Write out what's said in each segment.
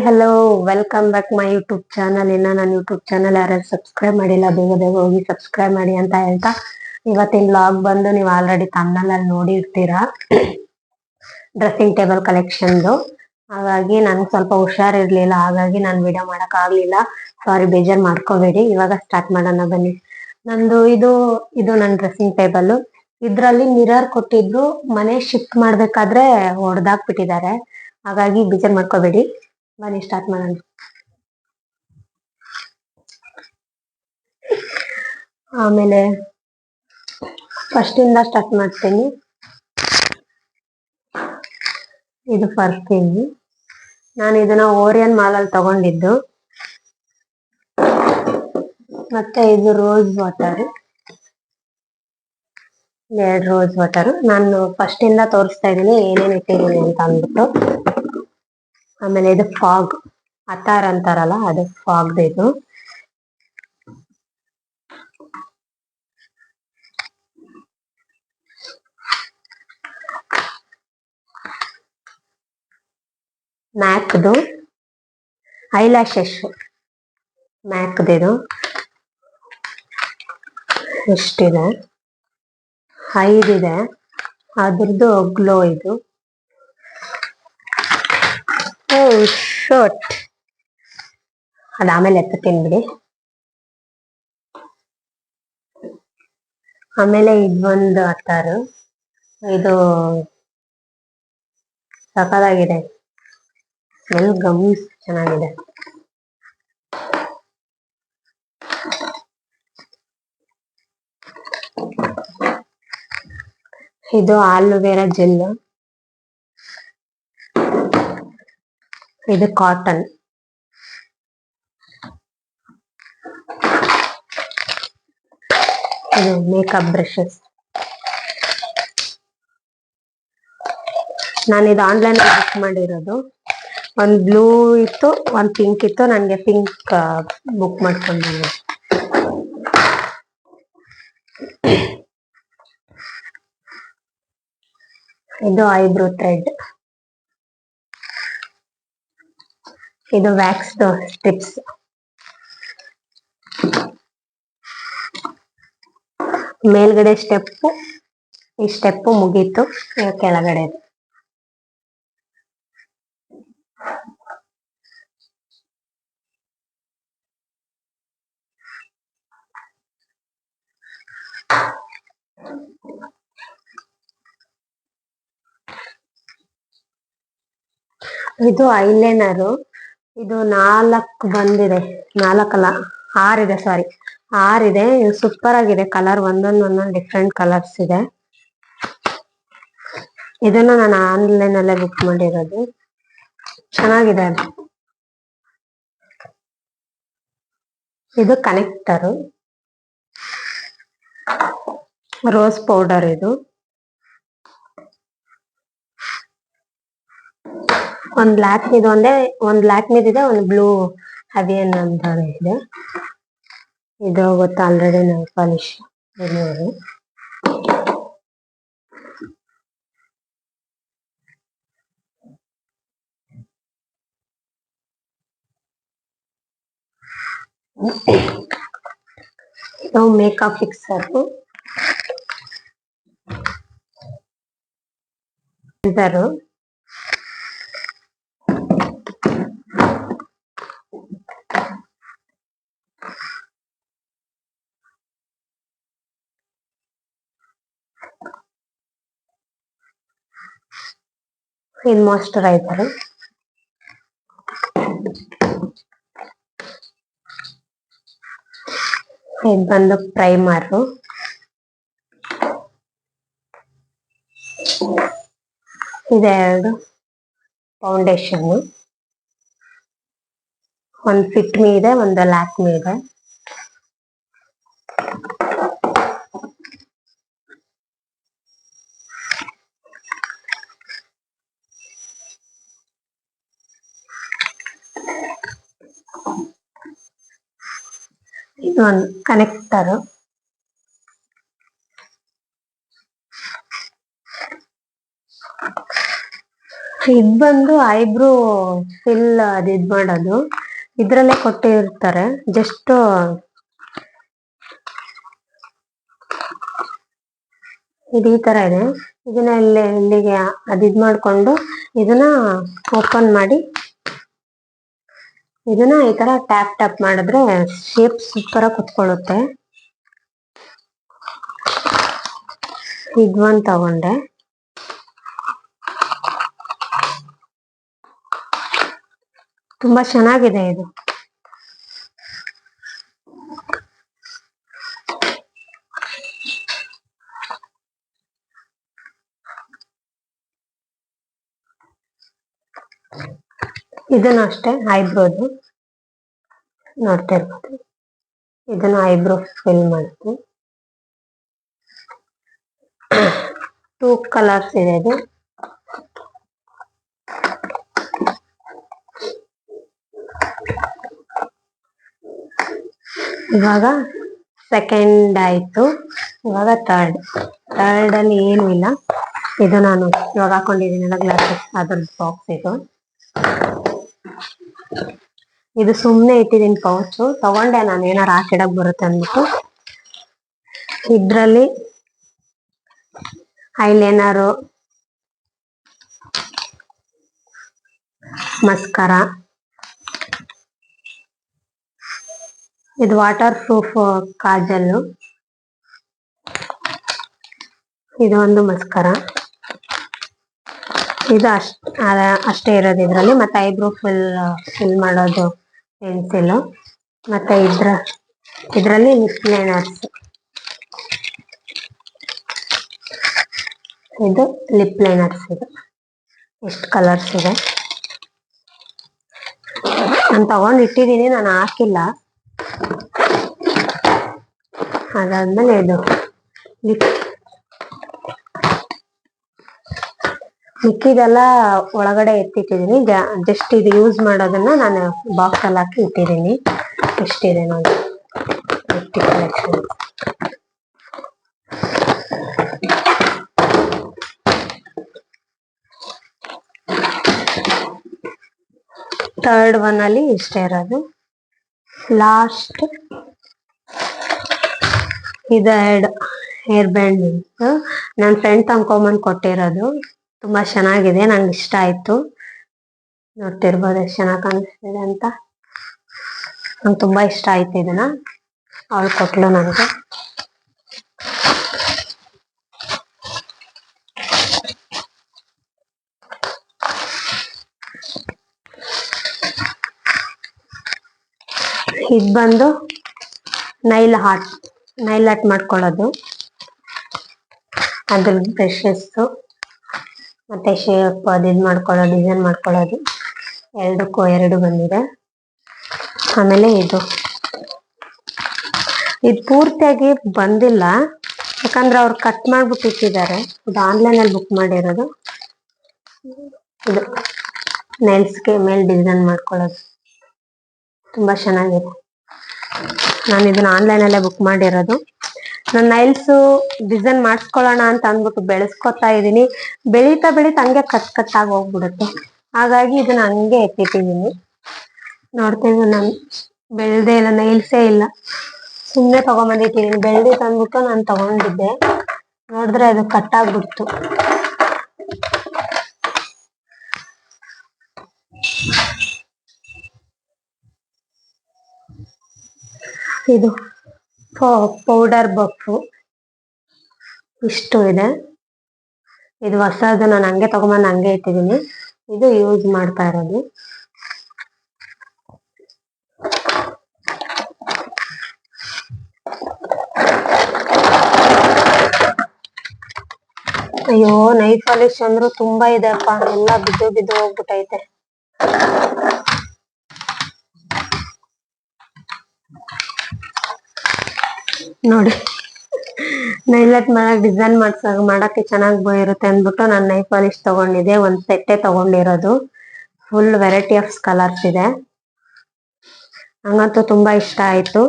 Hello, welcome back my YouTube channel. ಇನ್ನ ನನ್ನ YouTube channel ಯಾರು ಸಬ್ಸ್ಕ್ರೈಬ್ ಮಾಡಿಲ್ಲ, ಬೇಗ ಬೇಗ ಹೋಗಿ ಸಬ್ಸ್ಕ್ರೈಬ್ ಮಾಡಿ ಅಂತ ಹೇಳ್ತಾ, ಇವತ್ತಿನ ವ್ಲಾಗ್ ಬಂದು ನೀವು ಆಲ್ರೆಡಿ ತಮ್ಮನಲ್ಲಿ ನೋಡಿರ್ತೀರಾ, ಡ್ರೆಸ್ಸಿಂಗ್ ಟೇಬಲ್ ಕಲೆಕ್ಷನ್ದು. ಹಾಗಾಗಿ ನನ್ಗೆ ಸ್ವಲ್ಪ ಹುಷಾರಿರ್ಲಿಲ್ಲ, ಹಾಗಾಗಿ ನಾನು ವಿಡಿಯೋ ಮಾಡಕ್ ಆಗ್ಲಿಲ್ಲ. ಸಾರಿ, ಬೇಜಾರ್ ಮಾಡ್ಕೋಬೇಡಿ. ಇವಾಗ ಸ್ಟಾರ್ಟ್ ಮಾಡೋಣ ಬನ್ನಿ. ನಂದು ಇದು ನನ್ನ ಡ್ರೆಸ್ಸಿಂಗ್ ಟೇಬಲ್. ಇದ್ರಲ್ಲಿ ಮಿರರ್ ಕೊಟ್ಟಿದ್ರು, ಮನೆ ಶಿಫ್ಟ್ ಮಾಡ್ಬೇಕಾದ್ರೆ ಹೊಡೆದಾಕ್ಬಿಟ್ಟಿದ್ದಾರೆ. ಹಾಗಾಗಿ ಬೇಜಾರ್ ಮಾಡ್ಕೋಬೇಡಿ, ಬನ್ನಿ ಸ್ಟಾರ್ಟ್ ಮಾಡೋಣ. ಆಮೇಲೆ ಫಸ್ಟ್ ಇಂದ ಸ್ಟಾರ್ಟ್ ಮಾಡ್ತೀನಿ. ಇದು ಪರ್ಫ್ಯೂಮ್. ನಾನು ಇದನ್ನ ಓರಿಯನ್ ಮಾಲ್ ಅಲ್ಲಿ ತಗೊಂಡಿದ್ದು. ಮತ್ತೆ ಇದು ರೋಸ್ ವಾಟರ್, 2 ರೋಸ್ ವಾಟರ್. ನಾನು ಫಸ್ಟ್ ಇಂದ ತೋರಿಸ್ತಾ ಇದ್ದೀನಿ ಏನೇನು ಇಟ್ಟಿದ್ದೀನಿ ಅಂತ ಅಂದ್ಬಿಟ್ಟು. ಆಮೇಲೆ ಇದು ಫಾಗ್, ಅತಾರ್ ಅಂತಾರಲ್ಲ, ಅದು ಫಾಗ್. ಇದು ಮ್ಯಾಕ್ದು ಐಲ್ಯಾಶಸ್, ಮ್ಯಾಕ್ದಿದು ಎಷ್ಟಿದೆ, 5 ಇದೆ. ಅದ್ರದ್ದು ಗ್ಲೋ ಇದು. ಶರ್ಟ್ ಅದು ಆಮೇಲೆ ಎತ್ತುತ್ತೀನಿ ಬಿಡಿ. ಆಮೇಲೆ ಇದೊಂದು ಅತ್ತಾರು, ಇದು ಸಖತ್ತಾಗಿದೆ, ಸ್ಮೆಲ್ ಗಮ್ಸ್ ಚೆನ್ನಾಗಿದೆ. ಇದು ಆಲೋವೆರಾ ಜೆಲ್, ಇದು ಕಾಟನ್. ಇದು ಮೇಕಪ್ ಬ್ರಷಸ್. ನಾನು ಇದು ಆನ್ಲೈನ್ ಬುಕ್ ಮಾಡಿರೋದು. ಒಂದು ಬ್ಲೂ ಇತ್ತು, ಒಂದು ಪಿಂಕ್ ಇತ್ತು. ನನಗೆ ಪಿಂಕ್ ಬುಕ್ ಮಾಡ್ಕೊಂಡಿದ್ದೀನಿ. ಇದು ಐಬ್ರೋ ಥ್ರೆಡ್, ಇದು ವ್ಯಾಕ್ಸ್ ಸ್ಟ್ರಿಪ್ಸ್. ಮೇಲ್ಗಡೆ ಸ್ಟೆಪ್ಪು, ಈ ಸ್ಟೆಪ್ಪು ಮುಗೀತು, ಕೆಳಗಡೆ ಇದು ಐಲೈನರು. ಇದು 4 ಬಂದಿದೆ, 4 ಅಲ್ಲ 6 ಇದೆ, ಸಾರಿ 6 ಇದೆ. ಇದು ಸೂಪರ್ ಆಗಿದೆ ಕಲರ್, ಒಂದೊಂದು ಡಿಫ್ರೆಂಟ್ ಕಲರ್ಸ್ ಇದೆ. ಇದನ್ನ ನಾನು ಆನ್ಲೈನ್ ಅಲ್ಲೇ ಬುಕ್ ಮಾಡಿರೋದು, ಚೆನ್ನಾಗಿದೆ ಅದು. ಇದು ಕನೆಕ್ಟರು, ರೋಸ್ ಪೌಡರ್. ಇದು ಒಂದು ಲ್ಯಾಕ್ಮಿದು ಒಂದು ಲ್ಯಾಕ್ಮಿದಿದೆ, ಒಂದು ಬ್ಲೂ ಹ್ಯಾವಿಯನ್ ಅಂತ ಇದೆ. ಇದು ಗೊತ್ತಾ ಆಲ್ರೆಡಿ, ನೈಲ್ ಪಾಲಿಶ್. ಇದು ಮೇಕಪ್ ಫಿಕ್ಸರ್, ಇದು ಮಾಯಿಶ್ಚರೈಸರ್. ಇದು ಬಂದು ಪ್ರೈಮರು. ಇದೆರಡು ಫೌಂಡೇಶನ್, ಒಂದು ಫಿಟ್ ಮೀ ಇದೆ, ಒಂದು ಲ್ಯಾಕ್ಮಿ ಇದೆ. ಇದು ಒಂದು ಕನೆಕ್ಟರ್. ಇದ್ ಬಂದು ಐಬ್ರೋ ಫಿಲ್ ಇದ್ ಮಾಡೋದು, ಇದ್ರಲ್ಲೇ ಕೊಟ್ಟಿರ್ತಾರೆ. ಜಸ್ಟ್ ಇದು ಈ ತರ ಇದೆ. ಇದನ್ನ ಇಲ್ಲಿಗೆ ಇದ್ ಮಾಡ್ಕೊಂಡು ಇದನ್ನ ಓಪನ್ ಮಾಡಿ ಇದನ್ನ ಈ ತರ ಟ್ಯಾಪ್ ಟ್ಯಾಪ್ ಮಾಡಿದ್ರೆ ಶೇಪ್ ಸೂಪರ್ ಆಗಿ ಕುತ್ಕೊಳ್ಳುತ್ತೆ. ಇದೊಂದು ತಗೊಂಡೆ. ತುಂಬಾ ಚೆನ್ನಾಗಿದೆ ಇದು. ಇದನ್ನು ಅಷ್ಟೇ ಐಬ್ರೋದು ನೋಡ್ತಾ ಇರ್ಬೋದು. ಇದನ್ನ ಐಬ್ರೋ ಫಿಲ್ ಮಾಡ್ತೀನಿ. 2 ಕಲರ್ಸ್ ಇದೆ ಇದು. ಇವಾಗ ಸೆಕೆಂಡ್ ಆಯ್ತು, ಇವಾಗ ಥರ್ಡ್ ಅಲ್ಲಿ ಏನು ಇಲ್ಲ. ಇದು ನಾನು ಇವಾಗ ಹಾಕೊಂಡಿದ್ದೀನಲ್ಲ ಗ್ಲಾಸಸ್, ಅದ್ರದ್ದು ಬಾಕ್ಸ್ ಇದು ಸುಮ್ನೆ ಇಟ್ಟಿದ್ದೀನಿ ಪೌಚು. ತಗೊಂಡೆ ನಾನು ಏನಾರು ಹಾಕಿಡಕ್ ಬರುತ್ತೆ ಅಂದ್ಬಿಟ್ಟು. ಇದ್ರಲ್ಲಿ ಐಲೈನರು, ಮಸ್ಕರ, ಇದು ವಾಟರ್ ಪ್ರೂಫ್ ಕಾಜಲ್, ಇದು ಒಂದು ಮಸ್ಕರ. ಇದು ಅಷ್ಟೇ ಇರೋದು ಇದ್ರಲ್ಲಿ. ಮತ್ತೆ ಐಬ್ರೋ ಫಿಲ್ ಮಾಡೋದು ಪೆನ್ಸಿಲ್, ಮತ್ತೆ ಇದ್ರಲ್ಲಿ ಲಿಪ್ ಲೈನರ್ಸ್. ಇದು ಲಿಪ್ ಲೈನರ್ಸ್. ಇದು ಎಷ್ಟು ಕಲರ್ಸ್ ಇದೆ ನಾನು ತಗೊಂಡು ಇಟ್ಟಿದ್ದೀನಿ, ನಾನು ಹಾಕಿಲ್ಲ. ಅದಾದ್ಮೇಲೆ ಇದು ಮಿಕ್ಕಿದೆಲ್ಲ ಒಳಗಡೆ ಎತ್ತಿಟ್ಟಿದ್ದೀನಿ. ಜಸ್ಟ್ ಇದು ಯೂಸ್ ಮಾಡೋದನ್ನ ನಾನು ಬಾಕ್ಸ್ ಅಲ್ಲಿ ಹಾಕಿ ಇಟ್ಟಿದ್ದೀನಿ. ಇಷ್ಟಿದೆ ನೋಡಿ ಕಲೆಕ್ಷನ್. ಥರ್ಡ್ ಒನ್ ಅಲ್ಲಿ ಇಷ್ಟೇ ಇರೋದು. ಲಾಸ್ಟ್ ಇದು ಹೇರ್ ಬ್ಯಾಂಡ್ ನನ್ನ ಫ್ರೆಂಡ್ ತಂದ್ಕೊಂಬಂದು ಕೊಟ್ಟಿರೋದು. ತುಂಬಾ ಚೆನ್ನಾಗಿದೆ, ನಂಗೆ ಇಷ್ಟ ಆಯ್ತು. ನೋಡ್ತಿರ್ಬೋದು ಎಷ್ಟು ಚೆನ್ನಾಗಿ ಕಾಣಿಸ್ತಿದೆ ಅಂತ. ನಂಗೆ ತುಂಬಾ ಇಷ್ಟ ಆಯ್ತು. ಇದನ್ನ ಅವಳು ಕೊಟ್ಲು ನನಗೆ. ಇದು ಬಂದು ನೈಲ್ ಆರ್ಟ್ ಮಾಡ್ಕೊಳ್ಳೋದು. ಅದ್ರ ಬ್ರಷಸ್ ಮತ್ತೆ ಶೇಪ್ ಇದು ಮಾಡ್ಕೊಳ್ಳೋದು, ಡಿಸೈನ್ ಮಾಡ್ಕೊಳ್ಳೋದು. ಎರಡಕ್ಕೂ 2 ಬಂದಿದೆ. ಆಮೇಲೆ ಇದು ಪೂರ್ತಿಯಾಗಿ ಬಂದಿಲ್ಲ, ಯಾಕಂದ್ರೆ ಅವ್ರು ಕಟ್ ಮಾಡ್ಬಿಟ್ಟು ಇಟ್ಟಿದ್ದಾರೆ. ಇದು ಆನ್ಲೈನ್ ಅಲ್ಲಿ ಬುಕ್ ಮಾಡಿರೋದು. ಇದು ನೈಲ್ಸ್ಗೆ ಮೇಲೆ ಡಿಸೈನ್ ಮಾಡ್ಕೊಳ್ಳೋದು ತುಂಬಾ ಚೆನ್ನಾಗಿದೆ. ನಾನು ಇದನ್ನ ಆನ್ಲೈನ್ ಅಲ್ಲೇ ಬುಕ್ ಮಾಡಿರೋದು. ನನ್ನ ನೈಲ್ಸ್ ಡಿಸೈನ್ ಮಾಡಿಸ್ಕೊಳ್ಳೋಣ ಅಂತ ಅಂದ್ಬಿಟ್ಟು ಬೆಳೆಸ್ಕೊತಾ ಇದ್ದೀನಿ. ಬೆಳೀತಾ ಹಂಗೆ ಕಟ್ ಆಗಿ ಹೋಗ್ಬಿಡುತ್ತೆ. ಹಾಗಾಗಿ ಇದನ್ನ ಹಂಗೆ ಎತ್ತಿಟ್ಟಿದ್ದೀನಿ. ನೋಡ್ತೀನಿ, ನಾನು ಬೆಳ್ದೇ ಇಲ್ಲ, ನೈಲ್ಸೇ ಇಲ್ಲ, ಸುಮ್ಮನೆ ತಗೊಂಬಂದಿಟ್ಟಿದ್ದೀನಿ. ಬೆಳ್ದಿ ತಂದ್ಬಿಟ್ಟು ನಾನು ತಗೊಂಡಿದ್ದೆ, ನೋಡಿದ್ರೆ ಅದು ಕಟ್ ಆಗ್ಬಿಡ್ತು. ಇದು ಪೌಡರ್ ಬಫ್ ಇಷ್ಟು ಇದೆ. ಇದು ಹೊಸದು, ನಾನು ಹಂಗೆ ತಗೊಂಬಂದು ಹಂಗೆ ಇಟ್ಟಿದ್ದೀನಿ. ಇದು ಯೂಸ್ ಮಾಡ್ತಾ ಇರೋದು. ಅಯ್ಯೋ, ನೈಫ್ ಪಾಲಿಶ್ ಅಂದ್ರೂ ತುಂಬಾ ಇದೆಪ್ಪ, ಎಲ್ಲ ಬಿದ್ದು ಹೋಗ್ಬಿಟ್ಟೈತೆ. ನೋಡಿ, ನೈಲಟ್ ಡಿಸೈನ್ ಮಾಡಕ್ಕೆ ಚೆನ್ನಾಗಿ ಇರುತ್ತೆ ಅಂದ್ಬಿಟ್ಟು ನಾನು ನೈಫ್ ಪಾಲಿಶ್ ತಗೊಂಡಿದ್ದೆ. ಒಂದ್ ಸೆಟ್ಟೆ ತಗೊಂಡಿರೋದು. ಫುಲ್ ವೆರೈಟಿ ಆಫ್ ಕಲರ್ಸ್ ಇದೆ. ನಂಗಂತೂ ತುಂಬಾ ಇಷ್ಟ ಆಯ್ತು.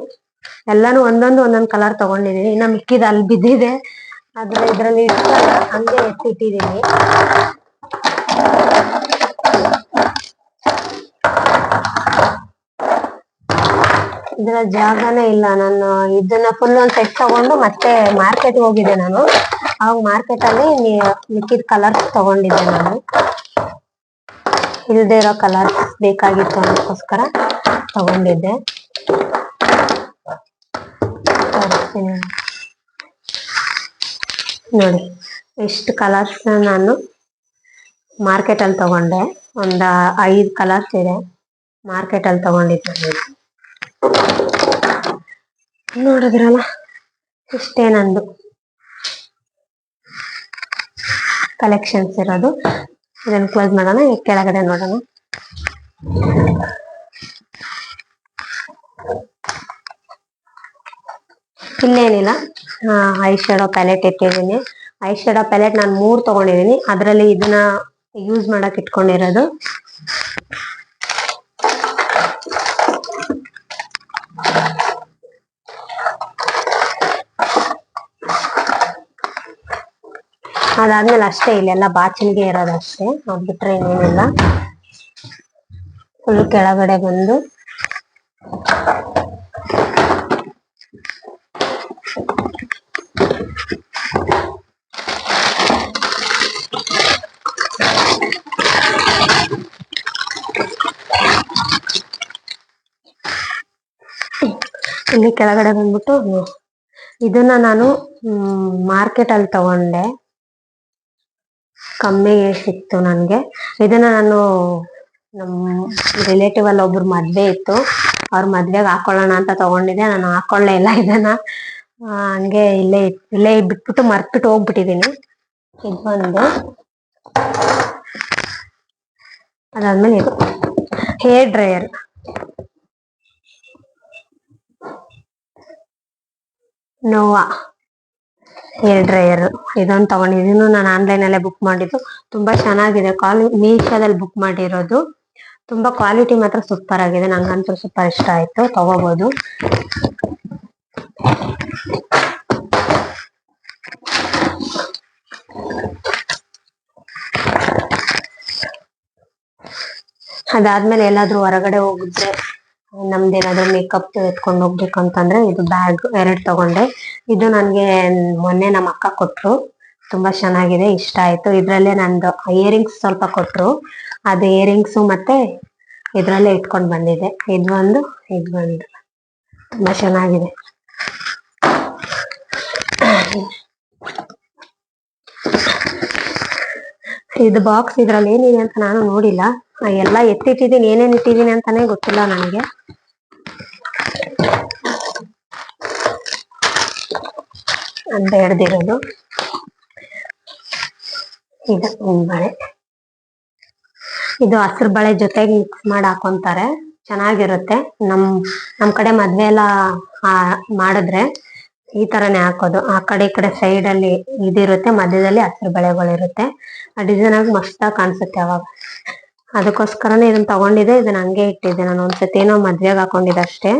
ಎಲ್ಲಾನು ಒಂದೊಂದು ಕಲರ್ ತಗೊಂಡಿದೀನಿ. ಇನ್ನ ಮಿಕ್ಕಿದ ಅಲ್ಲಿ ಬಿದ್ದಿದೆ, ಆದ್ರೆ ಇದ್ರಲ್ಲಿ ಹಂಗೆ ಎತ್ತಿಟ್ಟಿದೀನಿ. ಇದರ ಜಾಗನೇ ಇಲ್ಲ. ನಾನು ಇದನ್ನ ಫುಲ್ ಒಂದ್ ಸೆಟ್ ತಗೊಂಡು ಮತ್ತೆ ಮಾರ್ಕೆಟ್ ಹೋಗಿದ್ದೆ ನಾನು. ಅವಾಗ ಮಾರ್ಕೆಟ್ ಅಲ್ಲಿ ಮಿಕ್ಕಿದ ಕಲರ್ಸ್ ತಗೊಂಡಿದ್ದೆ ನಾನು. ಇಲ್ದೇ ಇರೋ ಕಲರ್ಸ್ ಬೇಕಾಗಿತ್ತು ಅದಕ್ಕೋಸ್ಕರ ತಗೊಂಡಿದ್ದೆ. ನೋಡಿ ಎಷ್ಟು ಕಲರ್ಸ್ ನಾನು ಮಾರ್ಕೆಟ್ ಅಲ್ಲಿ ತಗೊಂಡೆ. ಒಂದ 5 ಕಲರ್ಸ್ ಇದೆ ಮಾರ್ಕೆಟ್ ಅಲ್ಲಿ ತಗೊಂಡಿದ್ದೆ. ನೋಡಿದ್ರಲ್ಲ, ಇಷ್ಟೇ ನಂದು ಕಲೆಕ್ಷನ್ಸ್ ಇರೋದು. ಇದನ್ನು ಕ್ಲೋಸ್ ಮಾಡೋಣ, ಕೆಳಗಡೆ ನೋಡೋಣ. ಇನ್ನೇನಿಲ್ಲ, ಐ ಶ್ಯಾಡೋ ಪ್ಯಾಲೆಟ್ ಇಟ್ಟಿದ್ದೀನಿ. ಐ ಶ್ಯಾಡೋ ಪ್ಯಾಲೆಟ್ ನಾನು 3 ತಗೊಂಡಿದ್ದೀನಿ. ಅದರಲ್ಲಿ ಇದನ್ನ ಯೂಸ್ ಮಾಡಕ್ ಇಟ್ಕೊಂಡಿರೋದು. ಅದಾದ್ಮೇಲೆ ಅಷ್ಟೇ, ಇಲ್ಲೆಲ್ಲ ಬಾಚಣಿಗೆ ಇರೋದು ಅಷ್ಟೇ. ಅದ್ ಬಿಟ್ರೆ ಇನ್ನೇನಿಲ್ಲ. ಫುಲ್ ಕೆಳಗಡೆ ಬಂದು ಇಲ್ಲಿ ಕೆಳಗಡೆ ಬಂದ್ಬಿಟ್ಟು ಇದನ್ನ ನಾನು ಮಾರ್ಕೆಟ್ ಅಲ್ಲಿ ತಗೊಂಡೆ, ಕಮ್ಮಿಗೆ ಸಿಕ್ತು ನನ್ಗೆ. ಇದನ್ನ ನಾನು ನಮ್ ರಿಲೇಟಿವ್ ಅಲ್ಲಿ ಒಬ್ರು ಮದ್ವೆ ಇತ್ತು, ಅವ್ರ ಮದ್ವೆಗೆ ಹಾಕೊಳ್ಳೋಣ ಅಂತ ತಗೊಂಡಿದ್ದೆ. ನಾನು ಹಾಕೊಳ್ಳೇ ಇಲ್ಲ ಇದನ್ನ. ಹಂಗೆ ಇಲ್ಲೇ ಬಿಟ್ಬಿಟ್ಟು ಮರ್ತ್ಬಿಟ್ಟು ಹೋಗ್ಬಿಟ್ಟಿದೀನಿ. ಇದು ಬಂದು, ಅದಾದ್ಮೇಲೆ ಇದು ಹೇರ್ ಡ್ರೈಯರ್. ನೋವಾ ಹೇರ್ ಡ್ರೈಯರ್ ಇದೊಂದು ತಗೊಂಡಿದ್ದೀನಿ. ನಾನು ಆನ್ಲೈನ್ ಅಲ್ಲೇ ಬುಕ್ ಮಾಡಿದ್ದು. ತುಂಬಾ ಚೆನ್ನಾಗಿದೆ. ಮೀಶೋದಲ್ಲಿ ಬುಕ್ ಮಾಡಿರೋದು. ತುಂಬಾ ಕ್ವಾಲಿಟಿ ಮಾತ್ರ ಸೂಪರ್ ಆಗಿದೆ. ನಂಗಂತೂ ಸೂಪರ್ ಇಷ್ಟ ಆಯ್ತು. ತಗೋಬಹುದು. ಅದಾದ್ಮೇಲೆ ಎಲ್ಲಾದ್ರೂ ಹೊರಗಡೆ ಹೋಗಿದ್ರೆ, ನಮ್ದೇನಾದ್ರೂ ಮೇಕಪ್ ಎತ್ಕೊಂಡು ಹೋಗ್ಬೇಕು ಅಂತಂದ್ರೆ ಇದು ಬ್ಯಾಗ್ 2 ತಗೊಂಡೆ. ಇದು ನನ್ಗೆ ಮೊನ್ನೆ ನಮ್ಮ ಅಕ್ಕ ಕೊಟ್ರು. ತುಂಬಾ ಚೆನ್ನಾಗಿದೆ, ಇಷ್ಟ ಆಯ್ತು. ಇದ್ರಲ್ಲೇ ನಂದು ಇಯರಿಂಗ್ಸ್ ಸ್ವಲ್ಪ ಕೊಟ್ರು. ಅದು ಇಯರಿಂಗ್ಸ್ ಮತ್ತೆ ಇದ್ರಲ್ಲೇ ಇಟ್ಕೊಂಡ್ ಬಂದಿದ್ದೆ. ಇದು ಬಂದು ತುಂಬಾ ಚೆನ್ನಾಗಿದೆ. ಇದು ಬಾಕ್ಸ್ ಇದ್ರಲ್ಲಿ ಏನಿದೆ ಅಂತ ನಾನು ನೋಡಿಲ್ಲ. ಎಲ್ಲ ಎತ್ತಿಟ್ಟಿದ್ದೀನಿ, ಏನೇನ್ ಇಟ್ಟಿದ್ದೀನಿ ಅಂತಾನೆ ಗೊತ್ತಿಲ್ಲ ನನಗೆ. ಅಂತ ಹಿಡ್ದಿರೋದು ಇದು ಬಳೆ. ಇದು ಹಸಿರು ಬಳೆ ಜೊತೆಗೆ ಮಿಕ್ಸ್ ಮಾಡಿ ಹಾಕೊಂತಾರೆ, ಚೆನ್ನಾಗಿರುತ್ತೆ. ನಮ್ ಕಡೆ ಮದ್ವೆ ಎಲ್ಲ ಮಾಡಿದ್ರೆ ಈ ತರನೇ ಹಾಕೋದು. ಆ ಕಡೆ ಈ ಕಡೆ ಸೈಡ್ ಅಲ್ಲಿ ಇದಿರುತ್ತೆ, ಮಧ್ಯದಲ್ಲಿ ಹಸಿರು ಬಳೆಗಳಿರುತ್ತೆ. ಆ ಡಿಸೈನ್ ಆಗಿ ಮಸ್ತಾಗಿ ಕಾಣಿಸುತ್ತೆ ಅವಾಗ. ಅದಕ್ಕೋಸ್ಕರನೇ ಇದನ್ನ ತಗೊಂಡಿದ್ದೆ. ಇದನ್ನ ಹಂಗೆ ಇಟ್ಟಿದ್ದೆ. ನಾನು ಒಂದ್ಸತಿ ಏನೋ ಮದ್ವೆಗೆ ಹಾಕೊಂಡಿದ್ದೆ ಅಷ್ಟೇ.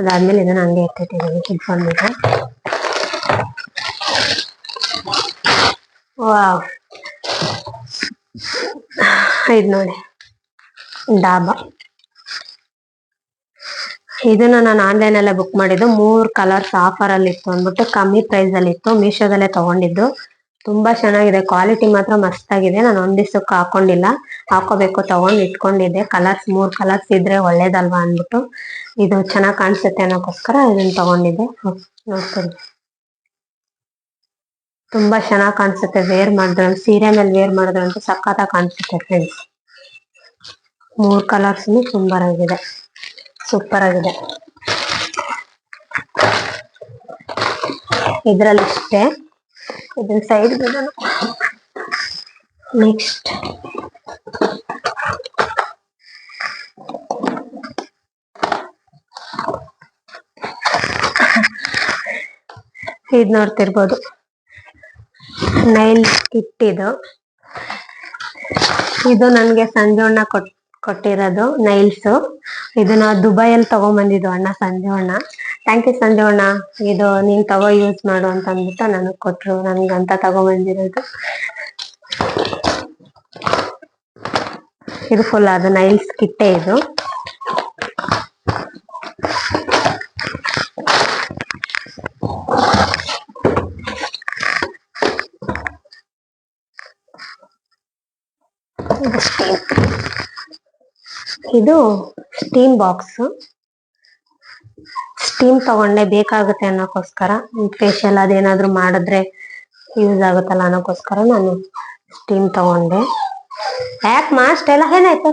ಅದಾದ್ಮೇಲೆ ಇದನ್ನ ಹಂಗೆ ಇಟ್ಟಿಟ್ಟಿದ್ದೀನಿ. ಇಟ್ಕೊಂಡಿದ್ದೆ. ವಾವ್, ಇದು ನೋಡಿ ಡಾಬಾ. ಇದನ್ನ ನಾನು ಆನ್ಲೈನ್ ಅಲ್ಲೇ ಬುಕ್ ಮಾಡಿದ್ದು. 3 ಕಲರ್ಸ್ ಆಫರ್ ಅಲ್ಲಿ ಇತ್ತು ಅಂದ್ಬಿಟ್ಟು ಕಮ್ಮಿ ಪ್ರೈಸ್ ಅಲ್ಲಿ ಇತ್ತು. ಮೀಶೋದಲ್ಲೇ ತಗೊಂಡಿದ್ದು. ತುಂಬಾ ಚೆನ್ನಾಗಿದೆ. ಕ್ವಾಲಿಟಿ ಮಾತ್ರ ಮಸ್ತ್ ಆಗಿದೆ. ನಾನು ಒಂದ್ ದಿವ್ಸಕ್ಕೆ ಹಾಕೊಂಡಿಲ್ಲ, ಹಾಕೋಬೇಕು. ತಗೊಂಡ್ ಇಟ್ಕೊಂಡಿದ್ದೆ. 3 ಕಲರ್ಸ್ ಇದ್ರೆ ಒಳ್ಳೇದಲ್ವಾ ಅಂದ್ಬಿಟ್ಟು, ಇದು ಚೆನ್ನಾಗ್ ಕಾಣಿಸುತ್ತೆ ಅನ್ನೋಕ್ಕೋಸ್ಕರ ಇದನ್ನ ತಗೊಂಡಿದ್ದೆ. ನೋಡ್ತೀನಿ, ತುಂಬಾ ಚೆನ್ನಾಗ್ ಕಾಣಿಸುತ್ತೆ. ವೇರ್ ಮಾಡಿದ್ರೆ, ಸೀರೆ ಮೇಲೆ ವೇರ್ ಮಾಡಿದ್ರಂತೂ ಸಖತ್ತಾಗಿ ಕಾಣಿಸುತ್ತೆ ಫ್ರೆಂಡ್ಸ್. 3 ಕಲರ್ಸ್ ಸೂಪರ್ ಆಗಿದೆ. ಇದ್ರಲ್ಲಿ ಇಷ್ಟೇ. ಇದನ್ನ ಸೈಡ್ ಬಿಡೋಣ. ನೆಕ್ಸ್ಟ್ ಇದ್ ನೋಡ್ತಿರ್ಬೋದು, ನೈಲ್ ಕಿಟ್. ಇದು ನನ್ಗೆ ಸಂಜೋಣ್ಣ ಕೊಟ್ಟಿರೋದು ನೈಲ್ಸ್. ಇದನ್ನ ದುಬೈಯಲ್ಲಿ ತಗೊಂಡ್ಬಂದಿದ್ದು ಅಣ್ಣ, ಸಂಜೋಣ್ಣ. ಥ್ಯಾಂಕ್ ಯು ಸಂಜೋಣ್ಣ, ಇದು ನೀನ್ ತಗೋ, ಯೂಸ್ ಮಾಡು ಅಂತ ಅಂದ್ಬಿಟ್ಟು ನನಗ್ ಕೊಟ್ರು. ನನ್ಗಂತ ತಗೊಂಡ್ಬಂದಿರೋದು ಇದು ಫುಲ್. ಅದು ನೈಲ್ಸ್ ಕಿಟ್ಟೆ ಇದು. ಇದು ಸ್ಟೀಮ್ ಬಾಕ್ಸ್. ಸ್ಟೀಮ್ ತಗೊಂಡೆ, ಬೇಕಾಗುತ್ತೆ ಅನ್ನೋಕ್ಕೋಸ್ಕರ. ಫೇಶಿಯಲ್ ಅದೇನಾದ್ರು ಮಾಡಿದ್ರೆ ಯೂಸ್ ಆಗುತ್ತಲ್ಲ ಅನ್ನೋಕ್ಕೋಸ್ಕರ ನಾನು ಸ್ಟೀಮ್ ತಗೊಂಡೆ. ಯಾಕೆ ಮಾಸ್ಟ್ ಎಲ್ಲ ಏನಾಯ್ತು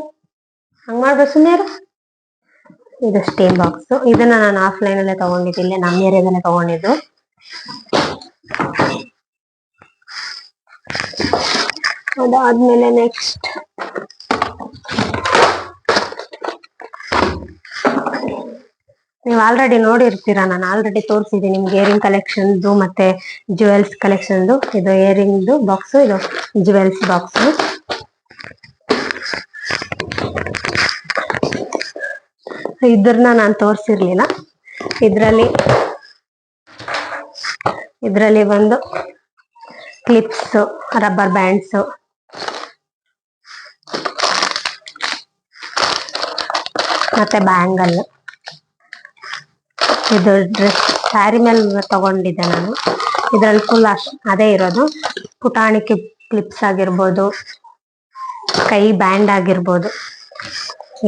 ಹಂಗ ಮಾಡ್ಬೇಕು ಸುಮ್ಮನೆ. ಇದು ಸ್ಟೀಮ್ ಬಾಕ್ಸ್. ಇದನ್ನ ನಾನು ಆಫ್ಲೈನ್ ಅಲ್ಲೇ ತಗೊಂಡಿದ್ದಿಲ್ಲ, ನಮ್ಮ ಏರಿಯಾದಲ್ಲೇ ತಗೊಂಡಿದ್ದು. ಅದಾದ್ಮೇಲೆ ನೆಕ್ಸ್ಟ್ ನೀವು ಆಲ್ರೆಡಿ ನೋಡಿರ್ತೀರಾ, ನಾನು ಆಲ್ರೆಡಿ ತೋರಿಸಿದ್ದೀನಿ ನಿಮ್ಗೆ ಇಯರಿಂಗ್ ಕಲೆಕ್ಷನ್ದು ಮತ್ತೆ ಜುವೆಲ್ಸ್ ಕಲೆಕ್ಷನ್ದು. ಇದು ಇಯರಿಂಗ್ದು ಬಾಕ್ಸ್, ಇದು ಜುವೆಲ್ಸ್ ಬಾಕ್ಸ್. ಇದ್ರನ್ನ ನಾನು ತೋರಿಸಿರ್ಲಿಲ್ಲ. ಇದರಲ್ಲಿ ಬಂದು ಕ್ಲಿಪ್ಸ್, ರಬ್ಬರ್ ಬ್ಯಾಂಡ್ಸ್, ಮತ್ತೆ ಬ್ಯಾಂಗಲ್. ಇದು ಡ್ರೆಸ್ ಸ್ಯಾರಿ ಮೇಲೆ ತಗೊಂಡಿದ್ದೆ ನಾನು. ಇದ್ರಲ್ಲಿ ಫುಲ್ ಅದೇ ಇರೋದು. ಪುಟಾಣಿ ಕ್ಲಿಪ್ಸ್ ಆಗಿರ್ಬೋದು, ಕೈ ಬ್ಯಾಂಡ್ ಆಗಿರ್ಬೋದು,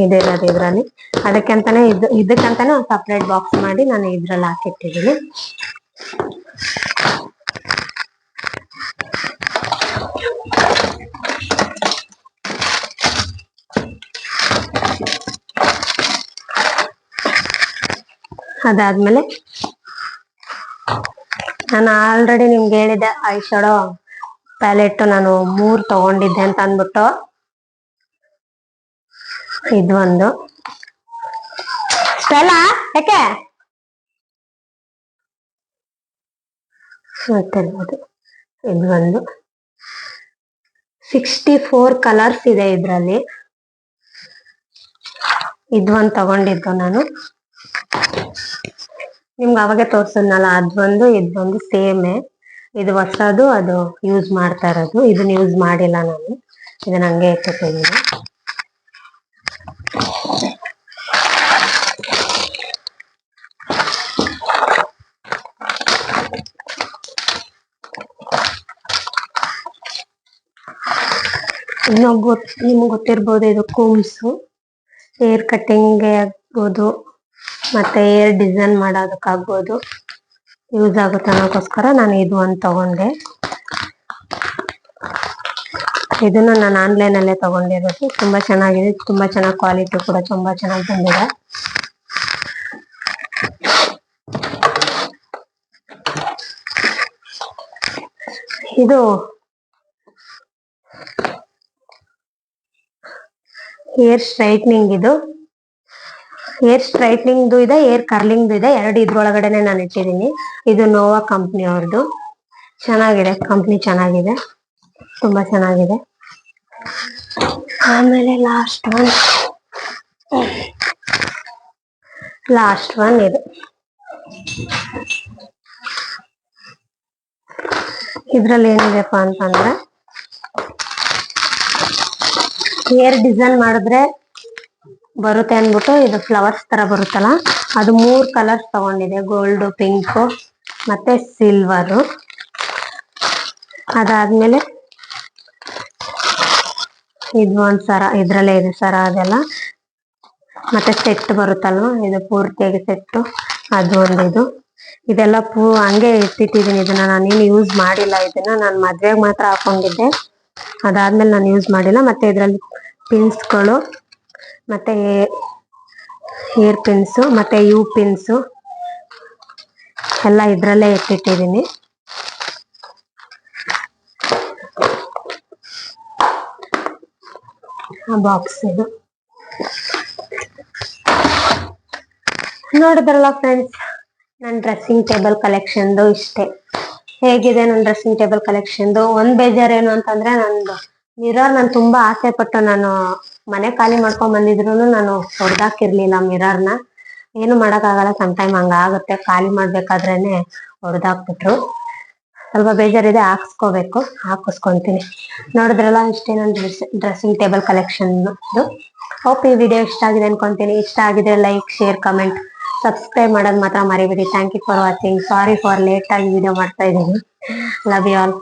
ಇದಿರೋದು ಇದ್ರಲ್ಲಿ. ಅದಕ್ಕಂತಾನೆ ಇದಕ್ಕಂತಾನೆ ಒಂದು ಸಪ್ರೇಟ್ ಬಾಕ್ಸ್ ಮಾಡಿ ನಾನು ಇದ್ರಲ್ಲಿ ಹಾಕಿಟ್ಟಿದ್ದೀನಿ. ಅದಾದ್ಮೇಲೆ ನಾನು ಆಲ್ರೆಡಿ ನಿಮ್ಗೆ ಹೇಳಿದ್ದೆ, ಐ ಶಾಡೋ ಪ್ಯಾಲೆಟ್ ನಾನು 3 ತಗೊಂಡಿದ್ದೆ ಅಂತ ಅಂದ್ಬಿಟ್ಟು. ಇದು ಒಂದು ಸ್ಟೆಲ್ಲಾ ಯಾಕೆ ಗೊತ್ತಿರ್ಬೋದು. ಇದು ಒಂದು 64 ಕಲರ್ಸ್ ಇದೆ ಇದ್ರಲ್ಲಿ. ಇದು ಒಂದು ತಗೊಂಡಿದ್ದು ನಾನು, ನಿಮ್ಗೆ ಅವಾಗೆ ತೋರ್ಸದ್ನಲ್ಲ, ಅದೊಂದು ಇದೊಂದು ಸೇಮೆ. ಇದು ಹೊಸದು, ಅದು ಯೂಸ್ ಮಾಡ್ತಾ ಇರೋದು. ಇದನ್ನ ಯೂಸ್ ಮಾಡಿಲ್ಲ ನಾನು, ಇದನ್ನ ಹಂಗೆ ಇಟ್ಟಿದ್ದೀನಿ. ನಿಮ್ಗೆ ಗೊತ್ತಿರ್ಬೋದು, ಇದು ಕೂಮ್ಸು, ಹೇರ್ ಕಟ್ಟಿಂಗ್ ಆಗ್ಬೋದು ಮತ್ತೆ ಹೇರ್ ಡಿಸೈನ್ ಮಾಡೋದಕ್ಕಾಗ್ಬೋದು ಯೂಸ್ ಆಗುತ್ತೆ ಅನ್ನೋಕ್ಕೋಸ್ಕರ ನಾನು ಇದು ಒಂದು ತಗೊಂಡೆ. ಇದನ್ನು ನಾನು ಆನ್ಲೈನ್ ಅಲ್ಲೇ ತಗೊಂಡಿರೋದು. ತುಂಬಾ ಚೆನ್ನಾಗಿದೆ, ತುಂಬಾ ಚೆನ್ನಾಗಿ ಕ್ವಾಲಿಟಿ ಕೂಡ ತುಂಬಾ ಚೆನ್ನಾಗಿ ಬಂದಿದೆ. ಇದು ಹೇರ್ ಸ್ಟ್ರೈಟ್ನಿಂಗ್. ಇದು ಹೇರ್ ಸ್ಟ್ರೈಟ್ನಿಂಗ್ದು ಇದೆ, ಹೇರ್ ಕರ್ಲಿಂಗ್ದು ಇದೆ. ಎರಡು ಇದ್ರೊಳಗಡೆನೆ ನಾನು ಇಟ್ಟಿದ್ದೀನಿ. ಇದು ನೋವಾ ಕಂಪ್ನಿ ಅವ್ರದ್ದು. ಚೆನ್ನಾಗಿದೆ, ಕಂಪ್ನಿ ಚೆನ್ನಾಗಿದೆ, ತುಂಬಾ ಚೆನ್ನಾಗಿದೆ. ಆಮೇಲೆ ಲಾಸ್ಟ್ ಒನ್ ಇದು. ಇದ್ರಲ್ಲಿ ಏನಿದೆಪ್ಪ ಅಂತಂದ್ರೆ, ಹೇರ್ ಡಿಸೈನ್ ಮಾಡಿದ್ರೆ ಬರುತ್ತೆ ಅನ್ಬಿಟ್ಟು ಇದು ಫ್ಲವರ್ಸ್ ತರ ಬರುತ್ತಲ್ಲ, ಅದು 3 ಕಲರ್ಸ್ ತಗೊಂಡಿದೆ, ಗೋಲ್ಡ್, ಪಿಂಕ್ ಮತ್ತೆ ಸಿಲ್ವರು. ಅದಾದ್ಮೇಲೆ ಇದು ಒಂದ್ ಸರ, ಇದ್ರಲ್ಲೇ ಇದೆ ಸರ ಅದೆಲ್ಲ. ಮತ್ತೆ ಸೆಟ್ ಬರುತ್ತಲ್ವ, ಇದು ಪೂರ್ತಿಯಾಗಿ ಸೆಟ್ಟು, ಅದು ಒಂದು. ಇದೆಲ್ಲ ಹಂಗೆ ಇಟ್ಟಿಟ್ಟಿದ್ದೀನಿ. ಇದನ್ನ ನಾನೇನು ಯೂಸ್ ಮಾಡಿಲ್ಲ. ಇದನ್ನ ನಾನು ಮದ್ವೆಗೆ ಮಾತ್ರ ಹಾಕೊಂಡಿದ್ದೆ, ಅದಾದ್ಮೇಲೆ ನಾನು ಯೂಸ್ ಮಾಡಿಲ್ಲ. ಮತ್ತೆ ಇದ್ರಲ್ಲಿ ಪಿನ್ಸ್ಗಳು, ಮತ್ತೆ ಹೇರ್ ಪಿನ್ಸು, ಮತ್ತೆ ಯು ಪಿನ್ಸು ಎಲ್ಲ ಇದ್ರಲ್ಲೇ ಇಟ್ಟಿಟ್ಟಿದ್ದೀನಿ. ಬಾಕ್ಸ್ ಇದು ನೋಡಿದ್ರಲ್ಲ ಫ್ರೆಂಡ್ಸ್, ನನ್ನ ಡ್ರೆಸ್ಸಿಂಗ್ ಟೇಬಲ್ ಕಲೆಕ್ಷನ್ದು ಇಷ್ಟೇ. ಹೇಗಿದೆ ನನ್ನ ಡ್ರೆಸ್ಸಿಂಗ್ ಟೇಬಲ್ ಕಲೆಕ್ಷನ್ದು? ಒಂದ್ ಬೇಜಾರೇನು ಅಂತಂದ್ರೆ, ನಂದು ಮಿರರ್ ನಾನು ತುಂಬಾ ಆಸೆ ಪಟ್ಟು ನಾನು ಮನೆ ಖಾಲಿ ಮಾಡ್ಕೊಂಡ್ ಬಂದಿದ್ರು ನಾನು ಹೊಡೆದಾಕಿರ್ಲಿಲ್ಲ ಮಿರರ್ನ. ಏನು ಮಾಡಕ್ಕಾಗಲ್ಲ, ಸಮ್ಟೈಮ್ ಹಂಗಾಗುತ್ತೆ. ಖಾಲಿ ಮಾಡ್ಬೇಕಾದ್ರೇನೆ ಹೊಡೆದಾಕ್ಬಿಟ್ರು. ಸ್ವಲ್ಪ ಬೇಜಾರಿದೆ, ಹಾಕ್ಸ್ಕೋಬೇಕು, ಹಾಕಿಸ್ಕೊಂತೀನಿ. ನೋಡಿದ್ರಲ್ಲ, ಇಷ್ಟೇ ನನ್ನ ಡ್ರೆಸ್ಸಿಂಗ್ ಟೇಬಲ್ ಕಲೆಕ್ಷನ್. ಹೋಪ್ ಈ ವಿಡಿಯೋ ಇಷ್ಟ ಆಗಿದೆ ಅನ್ಕೊಂತೀನಿ. ಇಷ್ಟ ಆಗಿದ್ರೆ ಲೈಕ್, ಶೇರ್, ಕಮೆಂಟ್, ಸಬ್ಸ್ಕ್ರೈಬ್ ಮಾಡೋದು ಮಾತ್ರ ಮರಿಬೇಡಿ. Thank you for watching. Sorry for late ಆಗಿ ವಿಡಿಯೋ ಮಾಡ್ತಾ ಇದ್ದೀನಿ. Love you all.